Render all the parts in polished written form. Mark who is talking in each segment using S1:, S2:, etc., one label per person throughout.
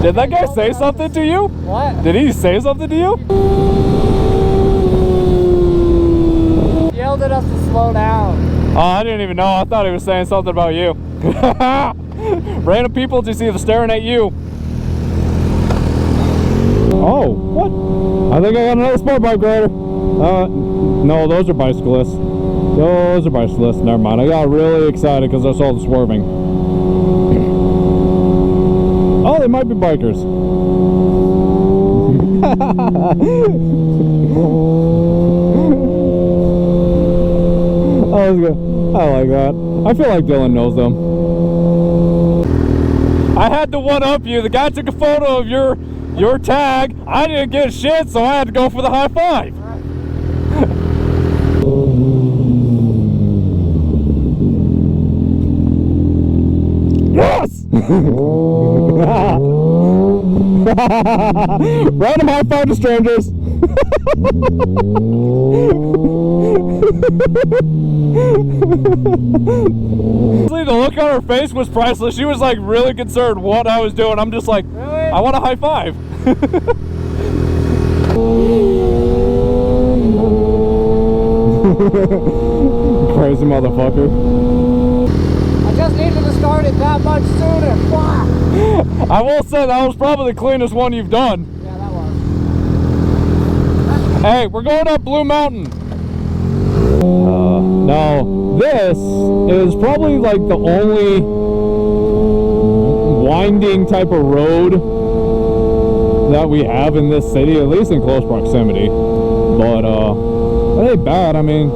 S1: Did that guy say something to you?
S2: What?
S1: Did he say something to you?
S2: He yelled at us to slow down.
S1: Oh, I didn't even know. I thought he was saying something about you. Random people just either staring at you. Oh, what? I think I got another sport bike rider. No, those are bicyclists. Those are bicyclists. Never mind. I got really excited because I saw the swerving. Oh, they might be bikers. Oh, that's good. I like that. I feel like Dylan knows them. I had to one-up you. The guy took a photo of your tag. I didn't get shit, so I had to go for the high five. Yes! Random high five to strangers. The look on her face was priceless. She was like really concerned what I was doing. I'm just like, really? I want a high five. Crazy motherfucker.
S2: I just needed to start it that much sooner. Wow.
S1: I will say that was probably the cleanest one you've done.
S2: Yeah, that was.
S1: Hey, we're going up Blue Mountain. Now, this is probably like the only winding type of road that we have in this city, at least in close proximity. But it ain't bad. I mean,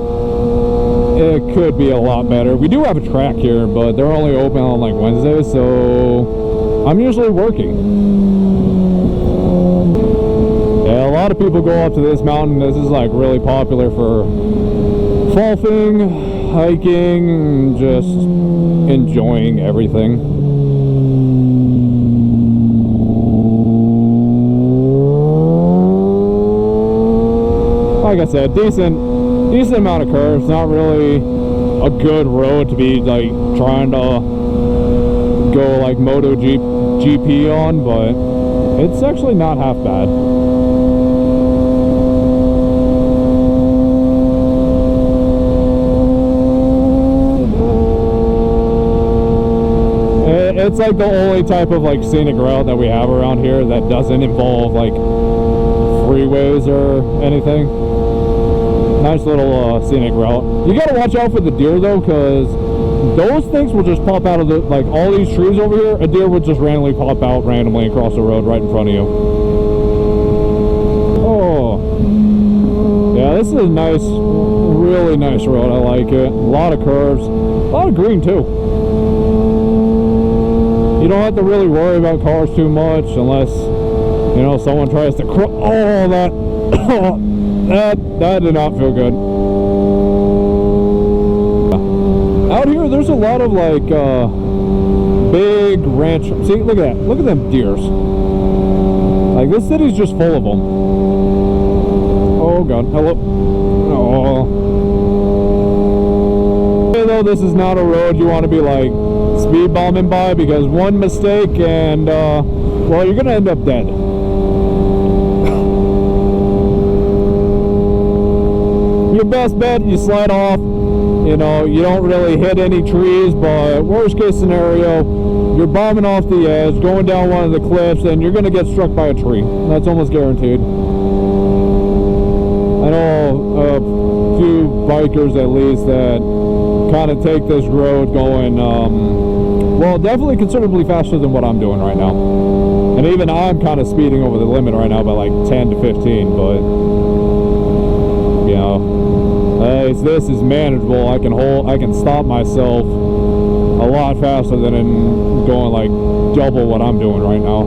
S1: it could be a lot better. We do have a track here, but they're only open on like Wednesdays, so I'm usually working. Yeah, a lot of people go up to this mountain. This is like really popular for golfing, hiking, just enjoying everything. Like I said, decent amount of curves. Not really a good road to be like trying to go like Moto GP on, but it's actually not half bad. It's like the only type of like scenic route that we have around here that doesn't involve like freeways or anything. Nice little scenic route. You gotta watch out for the deer though, because those things will just pop out of the, like all these trees over here, a deer would just randomly pop out randomly across the road right in front of you. Oh. Yeah, this is a nice, really nice road. I like it. A lot of curves. A lot of green too. You don't have to really worry about cars too much unless, you know, someone tries to oh, that did not feel good. Out here, there's a lot of like big ranch. See, look at that. Look at them deers. Like this city's just full of them. Oh God, hello. Oh. Though this is not a road you want to be like speed bombing by, because one mistake and well, you're gonna end up dead. Your best bet, you slide off. You know, you don't really hit any trees, but worst case scenario, you're bombing off the edge, going down one of the cliffs, and you're gonna get struck by a tree. That's almost guaranteed. I know a few bikers at least that kind of take this road going well, definitely considerably faster than what I'm doing right now. And even I'm kind of speeding over the limit right now by like 10 to 15, but you know, this is manageable. I can stop myself a lot faster than in going like double what I'm doing right now.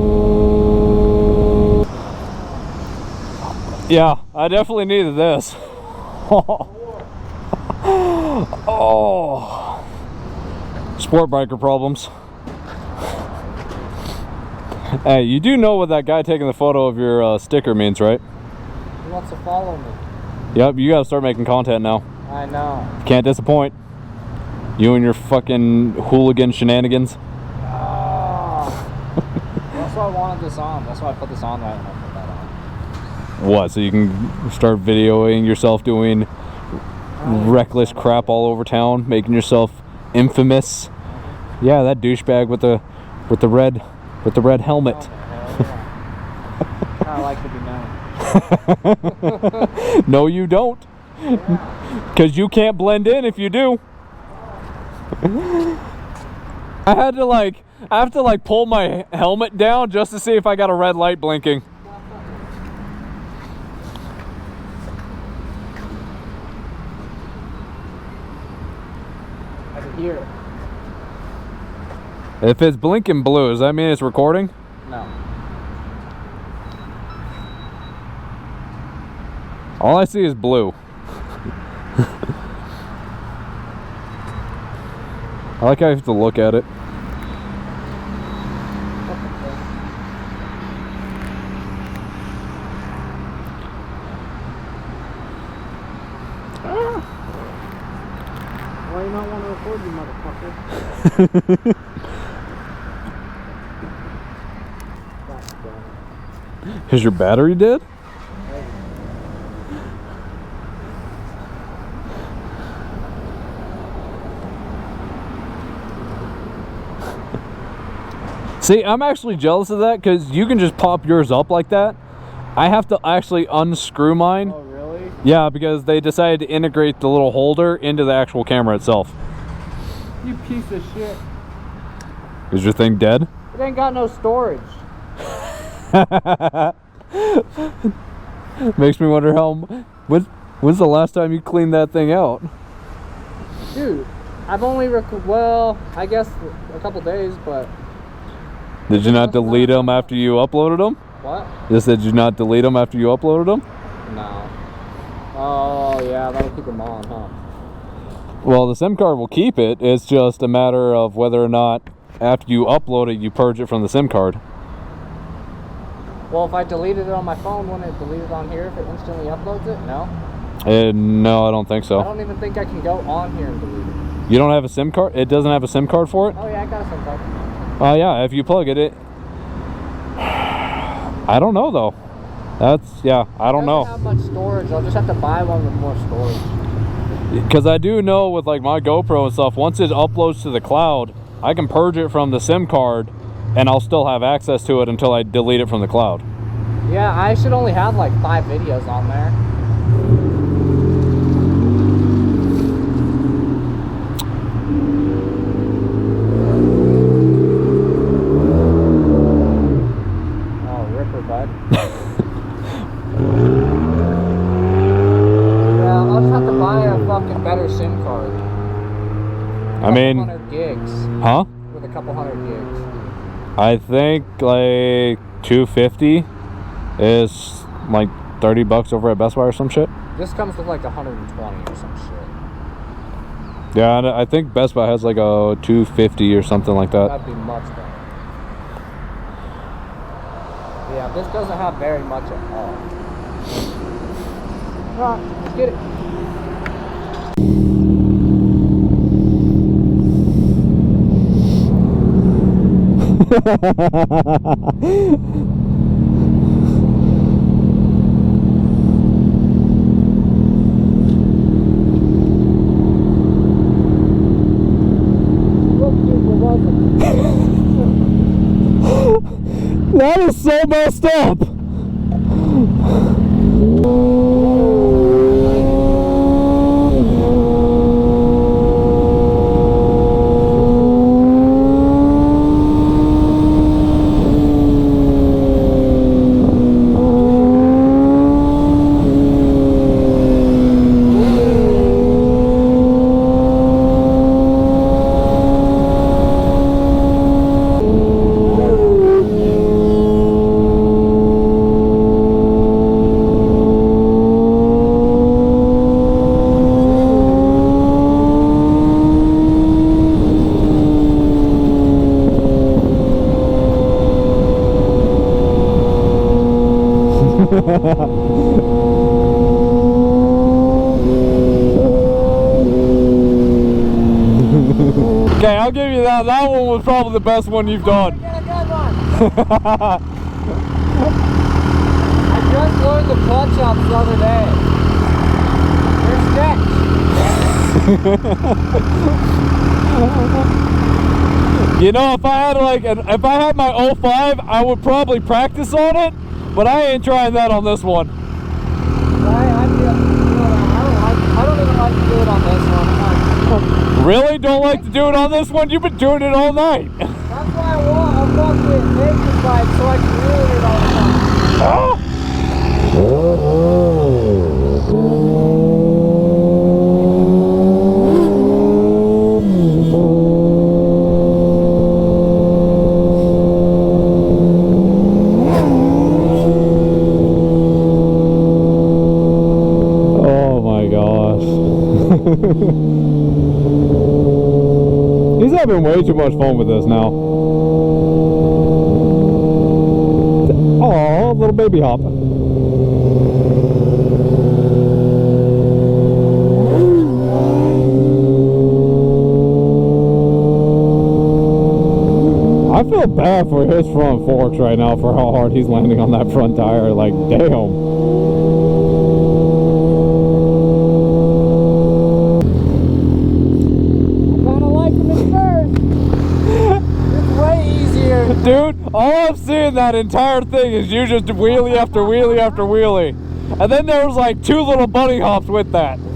S1: Yeah, I definitely needed this. Oh, sport biker problems. Hey, you do know what that guy taking the photo of your sticker means, right?
S2: He wants to follow me.
S1: Yep, you gotta start making content now.
S2: I know.
S1: Can't disappoint. You and your fucking hooligan shenanigans.
S2: Oh. Yes, why I wanted this on. That's why I put this on right when I put that on.
S1: What? So you can start videoing yourself doing reckless crap all over town, making yourself infamous. Yeah, that douchebag with the red helmet.
S2: Oh, yeah. I like to be known.
S1: No, you don't. Because you can't blend in if you do. I have to pull my helmet down just to see if I got a red light blinking.
S2: I can hear it.
S1: If it's blinking blue, does that mean it's recording?
S2: No.
S1: All I see is blue. I like how I have to look at it.
S2: Why do you not want to record, you motherfucker? That's funny.
S1: Is your battery dead? See, I'm actually jealous of that because you can just pop yours up like that. I have to actually unscrew mine.
S2: Oh, really?
S1: Yeah, because they decided to integrate the little holder into the actual camera itself.
S2: You piece of shit.
S1: Is your thing dead?
S2: It ain't got no storage.
S1: Makes me wonder when's the last time you cleaned that thing out?
S2: Dude, I've only well, I guess a couple days, but...
S1: Did you not delete them after you uploaded them?
S2: What?
S1: Just did you not delete them after you uploaded them?
S2: No. Oh, yeah, that'll keep them on, huh?
S1: Well, the SIM card will keep it. It's just a matter of whether or not after you upload it, you purge it from the SIM card.
S2: Well, if I deleted it on my phone, wouldn't it delete it on here if it instantly uploads it? No?
S1: No, I don't think so.
S2: I don't even think I can go on here and delete it.
S1: You don't have a SIM card? It doesn't have a SIM card for it?
S2: Oh, yeah, I got a SIM card.
S1: Yeah, if you plug it, I don't know though. I don't know.
S2: It doesn't have much storage. I'll just have to buy one with more storage.
S1: Because I do know with like my GoPro and stuff, once it uploads to the cloud, I can purge it from the SIM card and I'll still have access to it until I delete it from the cloud.
S2: Yeah, I should only have like 5 videos on there. Better SIM card.
S1: I mean,
S2: 100 gigs.
S1: Huh?
S2: With a couple hundred gigs.
S1: I think like 250 is like $30 over at Best Buy or some shit.
S2: This comes with like 120 or some shit.
S1: Yeah, and I think Best Buy has like a 250 or something like that.
S2: That'd be much better. Yeah, this doesn't have very much at all. Alright, let's get it.
S1: That is so messed up. Okay, I'll give you that. That one was probably the best one you've done.
S2: Get a good one. I just learned the clutch ups the other day. They're sketch.
S1: You know, if I had if I had my 05, I would probably practice on it, but I ain't trying that on this one.
S2: I don't even like to do it on this one.
S1: Really? Don't like to do it on this one? You've been doing it all night.
S2: That's why I want a fucking naked bike so I can ruin it all the time.
S1: Oh. He's having way too much fun with this now. Oh, little baby hop. I feel bad for his front forks right now for how hard he's landing on that front tire. Like, damn. Dude, all I'm seeing that entire thing is you just wheelie after wheelie after wheelie. And then there was like 2 little bunny hops with that.
S2: Dude,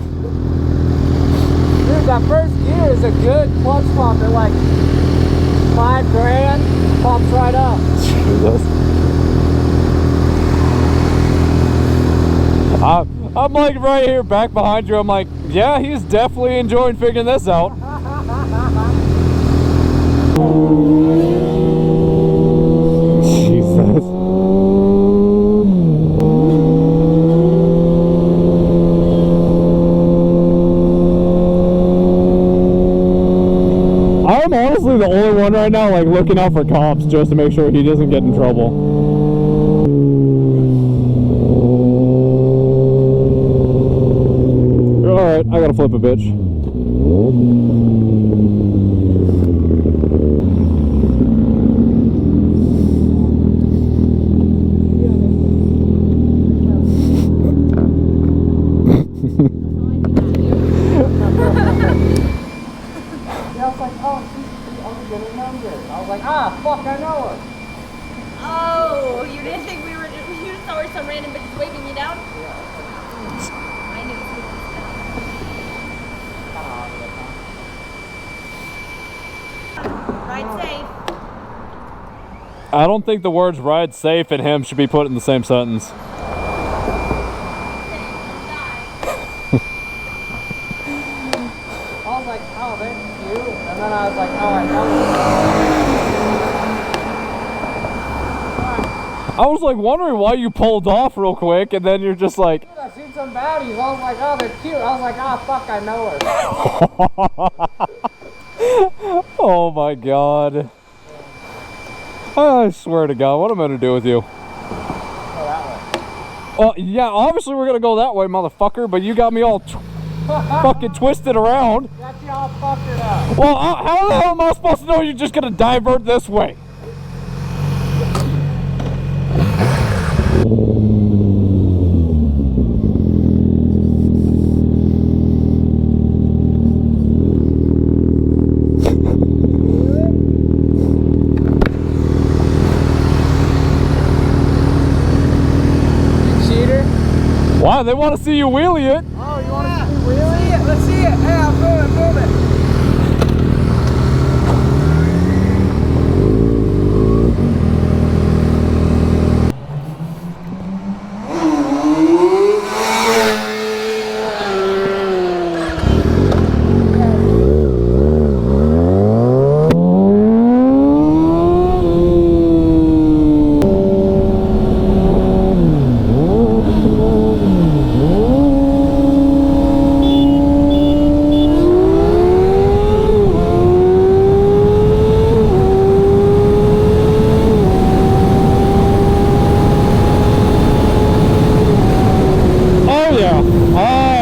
S2: that first gear is a good clutch pump at like $5 grand. Pumps right up.
S1: Jesus. I'm like right here back behind you. I'm like, yeah, he's definitely enjoying figuring this out. Jesus. I'm honestly the only one right now like looking out for cops just to make sure he doesn't get in trouble. Alright, I gotta flip a bitch.
S2: Fuck, I know her.
S3: Oh, you didn't think we were, you just thought we were some random bitches waving me down?
S2: Yeah.
S3: I knew it was Ride safe.
S1: I don't think the words ride safe and him should be put in the same sentence.
S2: I was like, oh, that's cute. And then I was like, oh, I know
S1: I was like wondering why you pulled off real quick, and then you're just like,
S2: dude, I've seen some baddies. I was like, oh, they're cute. I was like, oh, fuck, I know her.
S1: oh my god. I swear to God, what am I gonna do with you?
S2: Go that way.
S1: Well, yeah, obviously we're gonna go that way, motherfucker, but you got me all fucking twisted around.
S2: Got you all fuckered up.
S1: Well, how the hell am I supposed to know you're just gonna divert this way? Wow, they want to see you wheelie it.
S2: Oh, you want to see me wheelie it? Let's see it. Hey, I'll film it, film it.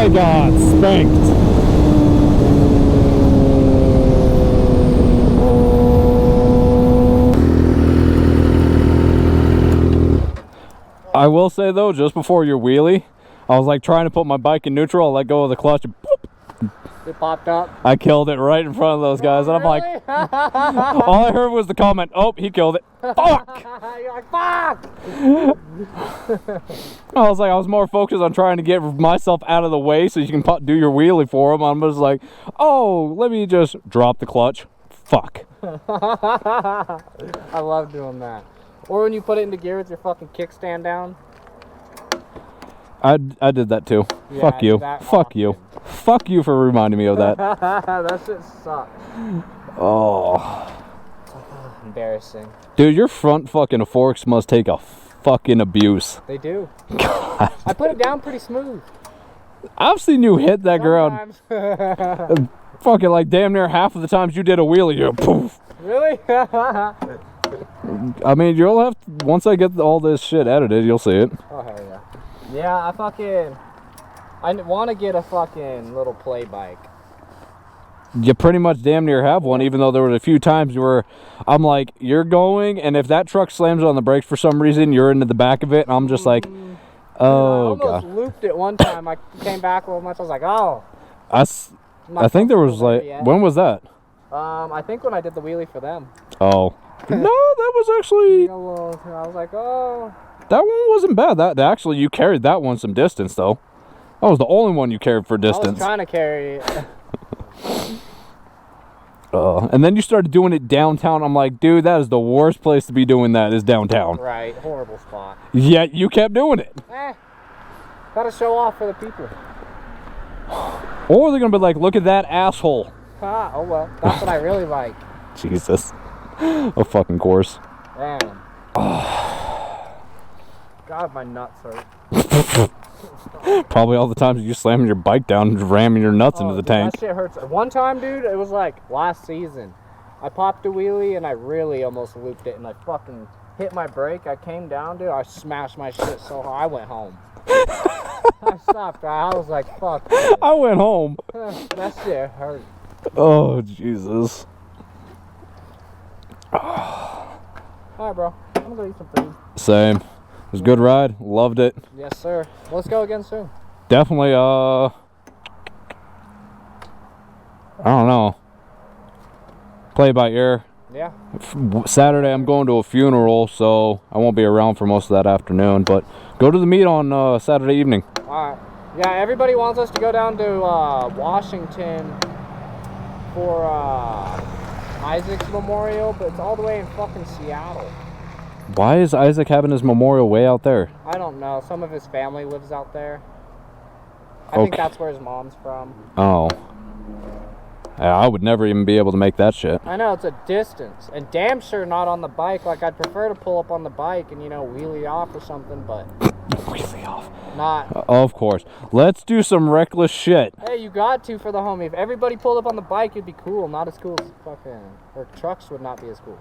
S2: God, spanked.
S1: I will say though, just before your wheelie, I was like trying to put my bike in neutral. I let go of the clutch and boop,
S2: It popped up.
S1: I killed it right in front of those guys.
S2: Oh,
S1: And I'm like,
S2: really?
S1: all I heard was the comment, oh, he killed it. Fuck!
S2: You're like, fuck!
S1: I was like, I was more focused on trying to get myself out of the way so you can do your wheelie for him. I'm just like, oh, let me just drop the clutch. Fuck.
S2: I love doing that. Or when you put it into gear with your fucking kickstand down.
S1: I did that too.
S2: Yeah,
S1: Fuck you. Fuck
S2: often.
S1: you. Fuck you for reminding me of that.
S2: That shit sucks.
S1: Oh.
S2: Embarrassing.
S1: Dude, your front fucking forks must take a fucking abuse.
S2: They do.
S1: God.
S2: I put it down pretty smooth.
S1: I've seen you hit that ground.
S2: Sometimes.
S1: Fucking like damn near half of the times you did a wheelie, you poof.
S2: Really?
S1: I mean, you'll have to, once I get all this shit edited, you'll see it.
S2: Oh, hell yeah. Yeah, I want to get a fucking little play bike.
S1: You pretty much damn near have one, even though there was a few times where I'm like, you're going, and if that truck slams on the brakes for some reason, you're into the back of it, and I'm just like, oh,
S2: Dude, I almost looped it one time. I came back a little much. I was like, oh.
S1: I think there was like, when was that?
S2: I think when I did the wheelie for them.
S1: Oh. No, that was actually,
S2: I was like, oh.
S1: that one wasn't bad. That actually, you carried that one some distance, though. That was the only one you carried for distance.
S2: I was trying to carry it.
S1: And then you started doing it downtown. I'm like, dude, that is the worst place to be doing that, is downtown.
S2: Right, horrible spot.
S1: Yet you kept doing it.
S2: Gotta show off for the people.
S1: Or they're gonna be like, look at that asshole.
S2: Oh well, that's what I really like.
S1: Jesus. Of fucking course.
S2: Damn. God, my nuts hurt.
S1: Probably all the times you slamming your bike down and ramming your nuts into the
S2: Dude,
S1: tank.
S2: That shit hurts. One time, dude, it was like last season. I popped a wheelie and I really almost looped it and I fucking hit my brake. I came down, dude. I smashed my shit so hard. I went home. I stopped. I was like, fuck. Man.
S1: I went home.
S2: That shit hurt.
S1: Oh, Jesus.
S2: Alright, bro. I'm gonna go eat some food.
S1: Same. It was a good ride. Loved it.
S2: Yes, sir. Let's go again soon.
S1: Definitely, I don't know. Play by ear.
S2: Yeah.
S1: Saturday I'm going to a funeral, so I won't be around for most of that afternoon, but go to the meet on Saturday evening.
S2: Alright. Yeah, everybody wants us to go down to Washington for Isaac's memorial, but it's all the way in fucking Seattle.
S1: Why is Isaac having his memorial way out there?
S2: I don't know. Some of his family lives out there. I think that's where his mom's from.
S1: Oh. I would never even be able to make that shit.
S2: I know, it's a distance. And damn sure not on the bike. Like, I'd prefer to pull up on the bike and, you know, wheelie off or something, but...
S1: Wheelie off.
S2: Not.
S1: Of course. Let's do some reckless shit.
S2: Hey, you got to for the homie. If everybody pulled up on the bike, it'd be cool. Not as cool as fucking... Or trucks would not be as cool.